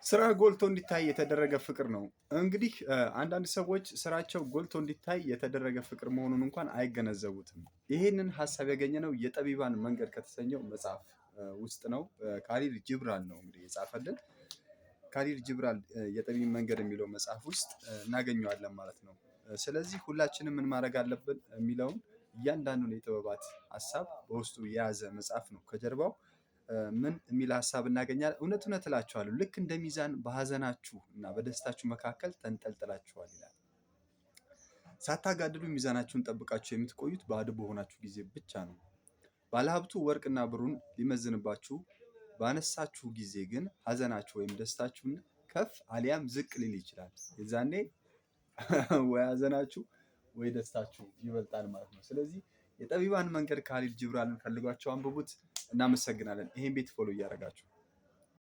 ስራ ጎልቶ እንዲታይ የተደረገ ፍቅር ነው። እንግዲህ አንዳንድ ሰዎች ስራቸው ጎልቶ እንዲታይ የተደረገ ፍቅር መሆኑን እንኳን አይገነዘቡትም። ይህንን ሀሳብ ያገኘነው የጠቢባን መንገድ ከተሰኘው መጽሐፍ ውስጥ ነው። ካሊል ጂብራን ነው እንግዲህ የጻፈልን። ካሊል ጂብራን የጠቢብ መንገድ የሚለው መጽሐፍ ውስጥ እናገኘዋለን ማለት ነው። ስለዚህ ሁላችንም ምን ማድረግ አለብን የሚለውን እያንዳንዱን የጥበባት ሀሳብ በውስጡ የያዘ መጽሐፍ ነው። ከጀርባው ምን የሚል ሀሳብ እናገኛለን? እውነት እውነት እላችኋለሁ ልክ እንደ ሚዛን በሀዘናችሁ እና በደስታችሁ መካከል ተንጠልጥላችኋል ይላል። ሳታጋድሉ ሚዛናችሁን ጠብቃችሁ የምትቆዩት ባዶ በሆናችሁ ጊዜ ብቻ ነው። ባለሀብቱ ወርቅና ብሩን ሊመዝንባችሁ ባነሳችሁ ጊዜ ግን ሀዘናችሁ ወይም ደስታችሁን ከፍ አሊያም ዝቅ ሊል ይችላል። የዛኔ ወይ ሀዘናችሁ ወይ ደስታችሁ ይበልጣል ማለት ነው። ስለዚህ የጠቢባን መንገድ ካሊል ጂብራንን ፈልጓቸው አንብቡት። እናመሰግናለን። ይሄን ቤት ፎሎ እያደረጋችሁ